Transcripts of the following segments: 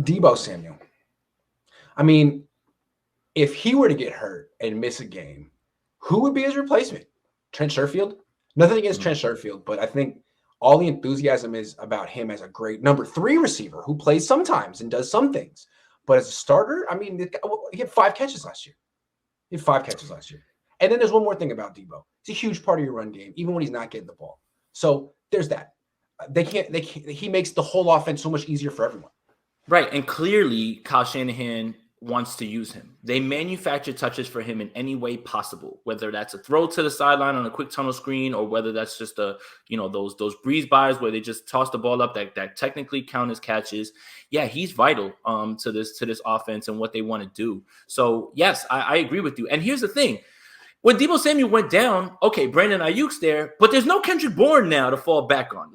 Deebo Samuel. I mean, if he were to get hurt and miss a game, who would be his replacement? Trent Sherfield? Nothing against Trent Sherfield, but I think all the enthusiasm is about him as a great number 3 receiver who plays sometimes and does some things. But as a starter, I mean, he had 5 catches last year. And then there's one more thing about Deebo. It's a huge part of your run game, even when he's not getting the ball. So there's that. He makes the whole offense so much easier for everyone. Right. And clearly, Kyle Shanahan wants to use him. They manufacture touches for him in any way possible, whether that's a throw to the sideline on a quick tunnel screen or whether that's just those breeze bys where they just toss the ball up that technically count as catches. Yeah, he's vital to this offense and what they want to do. So yes, I agree with you. And here's the thing. When Deebo Samuel went down, okay, Brandon Aiyuk's there, but there's no Kendrick Bourne now to fall back on.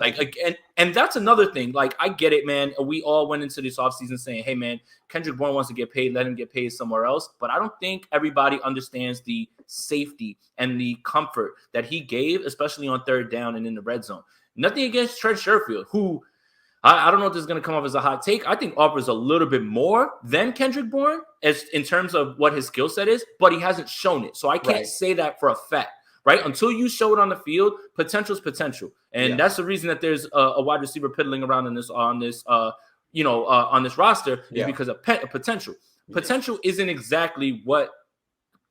And that's another thing. Like, I get it, man. We all went into this offseason saying, hey, man, Kendrick Bourne wants to get paid. Let him get paid somewhere else. But I don't think everybody understands the safety and the comfort that he gave, especially on third down and in the red zone. Nothing against Trent Sherfield, who I don't know if this is going to come off as a hot take. I think offers a little bit more than Kendrick Bourne as in terms of what his skill set is, but he hasn't shown it. So I can't say that for a fact, right? Until you show it on the field, potential is potential. And that's the reason that there's a wide receiver piddling around on this roster is because of potential. Potential isn't exactly what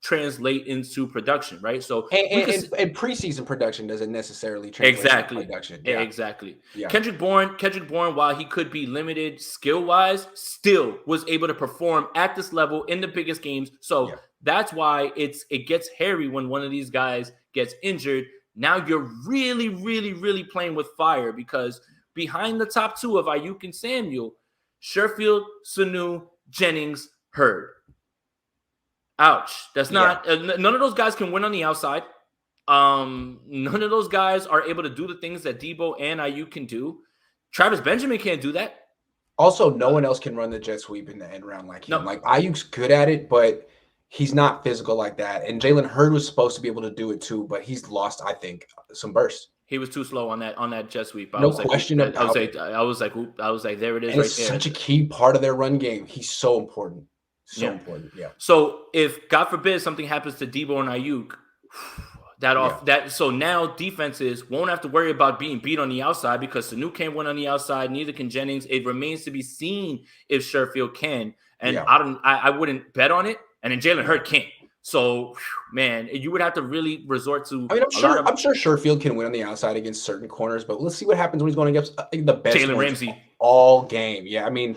translate into production, right? So and preseason production doesn't necessarily translate into production. Yeah. Exactly. Yeah. Kendrick Bourne, while he could be limited skill-wise, still was able to perform at this level in the biggest games. So that's why it gets hairy when one of these guys gets injured. Now you're really, really, really playing with fire because behind the top 2 of Aiyuk and Samuel, Sherfield, Sanu, Jennings, Hurd. Ouch. That's not none of those guys can win on the outside. None of those guys are able to do the things that Deebo and Aiyuk can do. Travis Benjamin can't do that. Also, no one else can run the jet sweep in the end round like him. Like, Aiyuk's good at it, but he's not physical like that. And Jalen Hurd was supposed to be able to do it too, but he's lost, I think, some bursts. He was too slow on that jet sweep. No question about it. I was like, there it is. And it's such a key part of their run game. He's so important. Important. Yeah. So if God forbid something happens to Deebo and Aiyuk, so now defenses won't have to worry about being beat on the outside because Sanu can't win on the outside, neither can Jennings. It remains to be seen if Sherfield can. And I wouldn't bet on it. And then Jalen Hurd can't. So, man, you would have to really resort to. I mean, I'm sure Sherfield can win on the outside against certain corners, but let's see what happens when he's going against the best Jalen Ramsey all game. Yeah, I mean.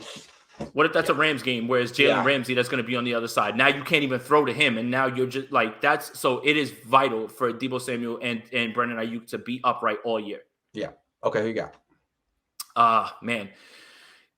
What if that's a Rams game where it's Jalen Ramsey that's going to be on the other side? Now you can't even throw to him, and now you're just like that's so. It is vital for Deebo Samuel and Brandon Aiyuk to be upright all year. Yeah. Okay. Who you got? Man,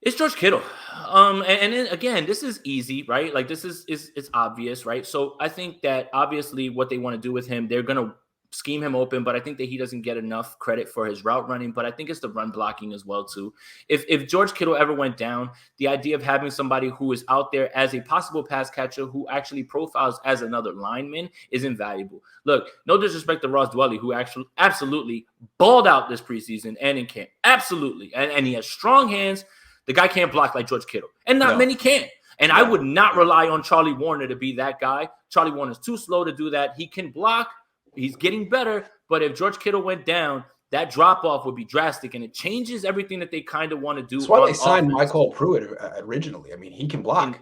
it's George Kittle. And then again, this is easy, right? Like this is it's obvious, right? So I think that obviously what they want to do with him, they're going to scheme him open, but I think that he doesn't get enough credit for his route running, but I think it's the run blocking as well too. If George Kittle ever went down, the idea of having somebody who is out there as a possible pass catcher who actually profiles as another lineman is invaluable. Look, no disrespect to Ross Dwelly, who actually absolutely balled out this preseason and in camp. Absolutely. And he has strong hands. The guy can't block like George Kittle, and not many can. And I would not rely on Charlie Warner to be that guy. Charlie Warner's too slow to do that. He can block. He's getting better, but if George Kittle went down, that drop-off would be drastic, and it changes everything that they kind of want to do. That's why they signed Michael Pruitt originally. I mean, he can block. And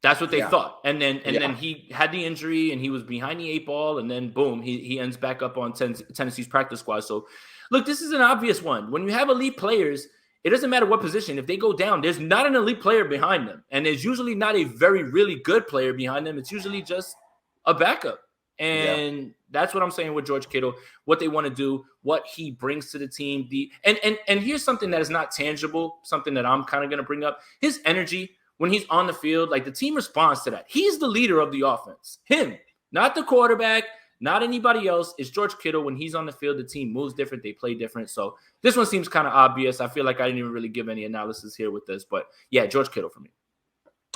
that's what they thought. And then he had the injury, and he was behind the 8 ball, and then, boom, he ends back up on Tennessee's practice squad. So, look, this is an obvious one. When you have elite players, it doesn't matter what position. If they go down, there's not an elite player behind them, and there's usually not a very, really good player behind them. It's usually just a backup. And that's what I'm saying with George Kittle, what they want to do, what he brings to the team. And here's something that is not tangible, something that I'm kind of going to bring up. His energy when he's on the field, like the team responds to that. He's the leader of the offense. Him, not the quarterback, not anybody else. It's George Kittle. When he's on the field, the team moves different. They play different. So this one seems kind of obvious. I feel like I didn't even really give any analysis here with this. But, yeah, George Kittle for me.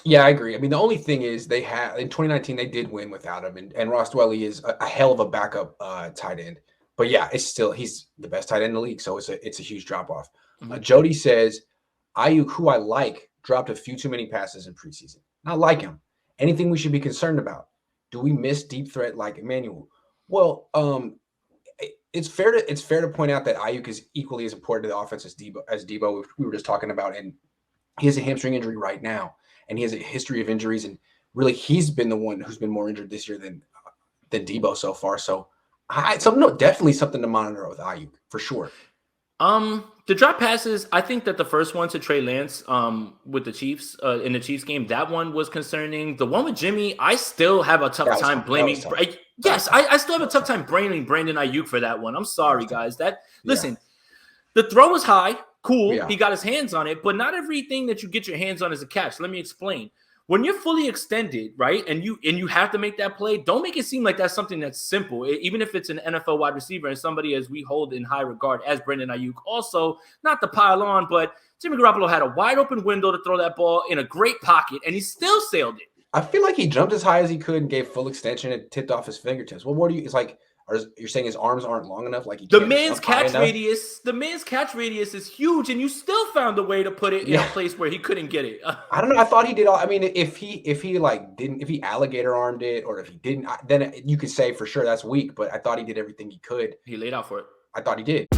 Yeah, I agree. I mean, the only thing is in 2019, they did win without him. And Ross Dwelly is a hell of a backup tight end. But, yeah, he's the best tight end in the league. So it's a huge drop-off. Mm-hmm. Jody says, Aiyuk, who I like, dropped a few too many passes in preseason. Not like him. Anything we should be concerned about? Do we miss deep threat like Emmanuel? Well, it's fair to point out that Aiyuk is equally as important to the offense as Deebo we were just talking about, and he has a hamstring injury right now, and he has a history of injuries, and really he's been the one who's been more injured this year than Deebo so far. So definitely something to monitor with Aiyuk for sure. The drop passes, I think that the first one to Trey Lance with the Chiefs in the Chiefs game, that one was concerning. The one with Jimmy, I still have a tough time blaming. Yes, I still have a tough time blaming Brandon Aiyuk for that one. I'm sorry, guys. Listen, the throw was high, cool. Yeah. He got his hands on it, but not everything that you get your hands on is a catch. Let me explain. When you're fully extended, right, and you have to make that play, don't make it seem like that's something that's simple. Even if it's an NFL wide receiver and somebody as we hold in high regard as Brandon Aiyuk. Also, not to pile on, but Jimmy Garoppolo had a wide open window to throw that ball in a great pocket, and he still sailed it. I feel like he jumped as high as he could and gave full extension and tipped off his fingertips. Well, what do you? It's like, you're saying his arms aren't long enough? Like the man's catch radius is huge, and you still found a way to put it in a place where he couldn't get it. I don't know. I thought he did all. I mean, if he alligator armed it, or if he didn't, then you could say for sure that's weak. But I thought he did everything he could. He laid out for it. I thought he did.